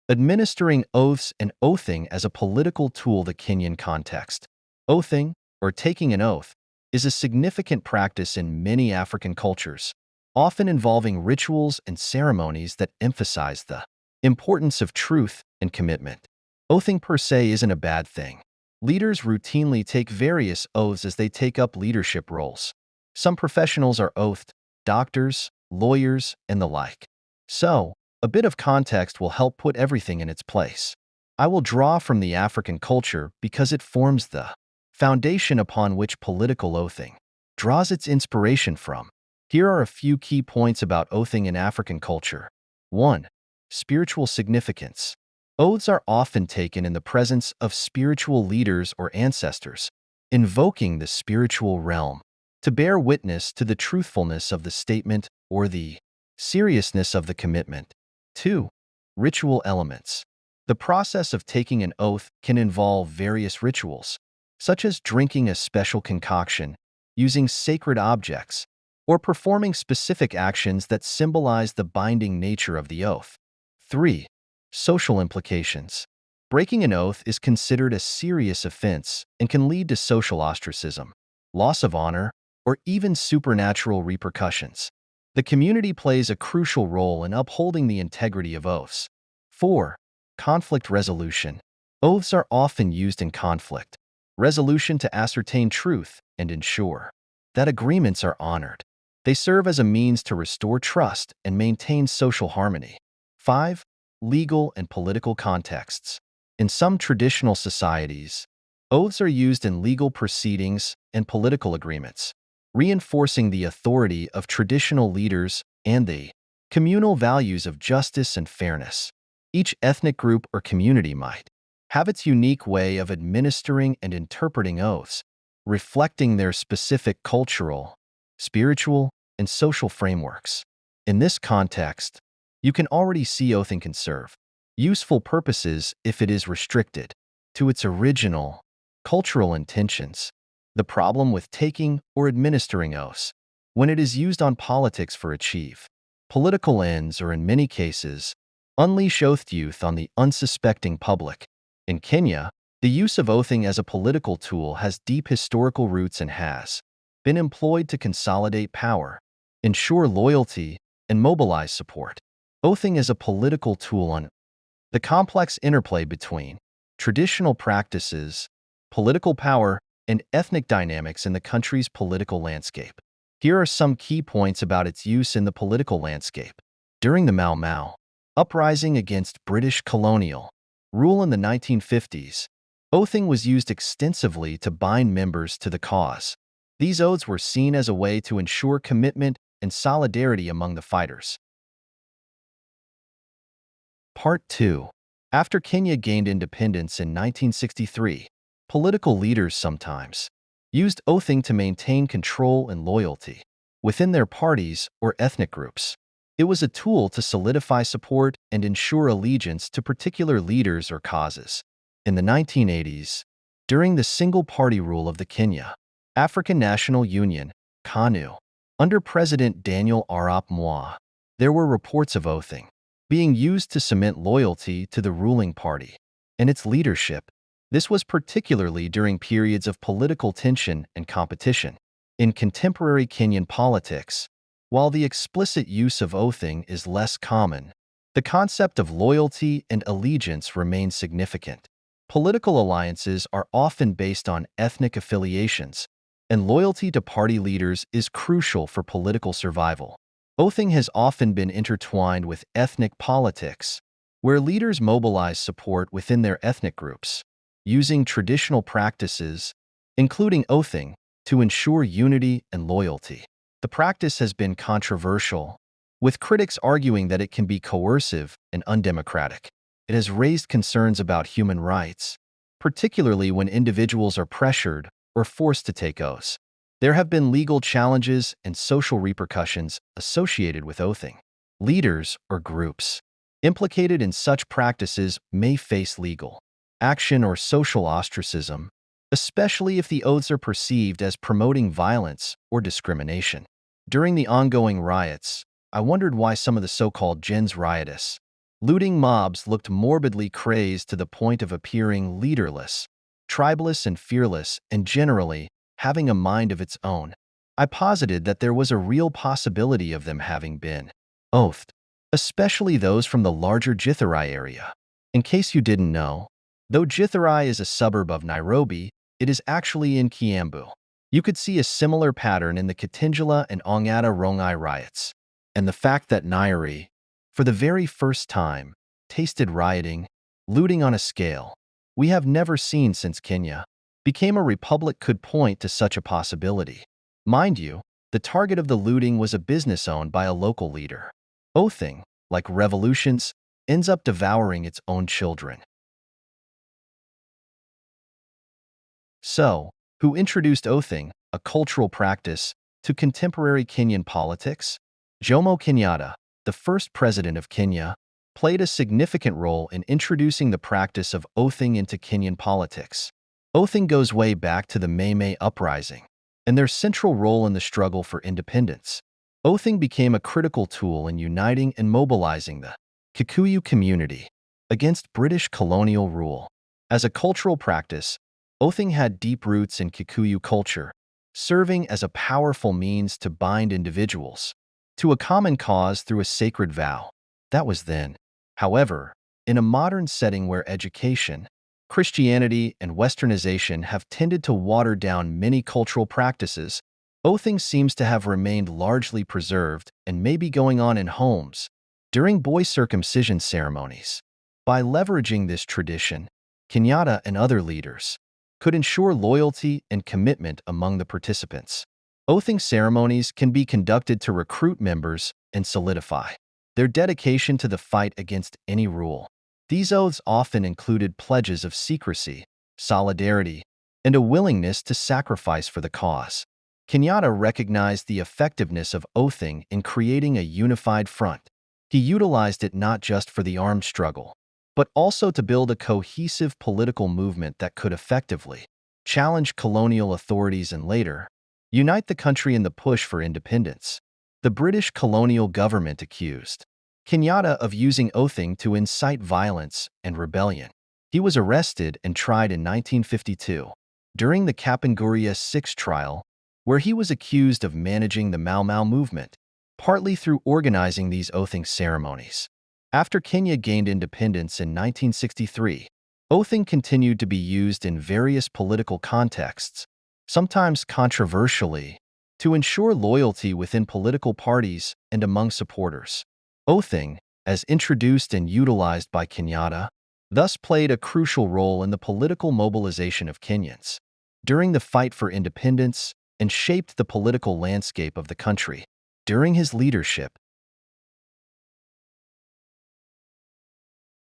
Administering oaths and oathing as a political tool. The Kenyan context. Oathing, or taking an oath, is a significant practice in many African cultures, often involving rituals and ceremonies that emphasize the importance of truth and commitment. Oathing per se isn't a bad thing. Leaders routinely take various oaths as they take up leadership roles. Some professionals are oathed, doctors, lawyers, and the like. So, a bit of context will help put everything in its place. I will draw from the African culture because it forms the foundation upon which political oathing draws its inspiration from. Here are a few key points about oathing in African culture. 1. Spiritual significance. Oaths are often taken in the presence of spiritual leaders or ancestors, invoking the spiritual realm to bear witness to the truthfulness of the statement or the seriousness of the commitment. 2. Ritual elements. The process of taking an oath can involve various rituals, such as drinking a special concoction, using sacred objects, or performing specific actions that symbolize the binding nature of the oath. 3. Social implications. Breaking an oath is considered a serious offense and can lead to social ostracism, loss of honor, or even supernatural repercussions. The community plays a crucial role in upholding the integrity of oaths. 4. Conflict resolution. Oaths are often used in conflict resolution to ascertain truth and ensure that agreements are honored. They serve as a means to restore trust and maintain social harmony. 5. Legal and political contexts. In some traditional societies, oaths are used in legal proceedings and political agreements, reinforcing the authority of traditional leaders and the communal values of justice and fairness. Each ethnic group or community might have its unique way of administering and interpreting oaths, reflecting their specific cultural, spiritual, and social frameworks. In this context, you can already see oathing can serve useful purposes if it is restricted to its original cultural intentions. The problem with taking or administering oaths, when it is used on politics for achieve political ends or in many cases, unleash oathed youth on the unsuspecting public. In Kenya, the use of oathing as a political tool has deep historical roots and has been employed to consolidate power, ensure loyalty, and mobilize support. Oathing as a political tool on the complex interplay between traditional practices, political power, and ethnic dynamics in the country's political landscape. Here are some key points about its use in the political landscape. During the Mau Mau uprising against British colonial rule in the 1950s, oathing was used extensively to bind members to the cause. These oaths were seen as a way to ensure commitment and solidarity among the fighters. Part 2. After Kenya gained independence in 1963, political leaders sometimes used oathing to maintain control and loyalty within their parties or ethnic groups. It was a tool to solidify support and ensure allegiance to particular leaders or causes. In the 1980s, during the single-party rule of the Kenya African National Union, KANU, under President Daniel Arap Moi, there were reports of oathing being used to cement loyalty to the ruling party and its leadership. This was particularly during periods of political tension and competition. In contemporary Kenyan politics, while the explicit use of oathing is less common, the concept of loyalty and allegiance remains significant. Political alliances are often based on ethnic affiliations, and loyalty to party leaders is crucial for political survival. Oathing has often been intertwined with ethnic politics, where leaders mobilize support within their ethnic groups, using traditional practices, including oathing, to ensure unity and loyalty. The practice has been controversial, with critics arguing that it can be coercive and undemocratic. It has raised concerns about human rights, particularly when individuals are pressured or forced to take oaths. There have been legal challenges and social repercussions associated with oathing. Leaders or groups implicated in such practices may face legal action or social ostracism, especially if the oaths are perceived as promoting violence or discrimination. During the ongoing riots, I wondered why some of the so-called gens riotous Looting mobs looked morbidly crazed to the point of appearing leaderless, tribeless and fearless, and generally having a mind of its own. I posited that there was a real possibility of them having been oathed, especially those from the larger Githurai area. In case you didn't know, though Githurai is a suburb of Nairobi, it is actually in Kiambu. You could see a similar pattern in the Katingala and Ongata Rongai riots. And the fact that Nairi, for the very first time, tasted rioting, looting on a scale we have never seen since Kenya became a republic could point to such a possibility. Mind you, the target of the looting was a business owned by a local leader. Oathing, like revolutions, ends up devouring its own children. So, who introduced oathing, a cultural practice, to contemporary Kenyan politics? Jomo Kenyatta, the first president of Kenya, played a significant role in introducing the practice of oathing into Kenyan politics. Oathing goes way back to the Mai Mai uprising and their central role in the struggle for independence. Oathing became a critical tool in uniting and mobilizing the Kikuyu community against British colonial rule. As a cultural practice, oathing had deep roots in Kikuyu culture, serving as a powerful means to bind individuals to a common cause through a sacred vow. That was then. However, in a modern setting where education, Christianity, and Westernization have tended to water down many cultural practices, oathing seems to have remained largely preserved and may be going on in homes during boy circumcision ceremonies. By leveraging this tradition, Kenyatta and other leaders could ensure loyalty and commitment among the participants. Oathing ceremonies can be conducted to recruit members and solidify their dedication to the fight against any rule. These oaths often included pledges of secrecy, solidarity, and a willingness to sacrifice for the cause. Kenyatta recognized the effectiveness of oathing in creating a unified front. He utilized it not just for the armed struggle, but also to build a cohesive political movement that could effectively challenge colonial authorities and later unite the country in the push for independence. The British colonial government accused Kenyatta of using oathing to incite violence and rebellion. He was arrested and tried in 1952 during the Kapenguria 6 trial, where he was accused of managing the Mau Mau movement, partly through organizing these oathing ceremonies. After Kenya gained independence in 1963, oathing continued to be used in various political contexts, sometimes controversially, to ensure loyalty within political parties and among supporters. Oathing, as introduced and utilized by Kenyatta, thus played a crucial role in the political mobilization of Kenyans during the fight for independence and shaped the political landscape of the country. During his leadership,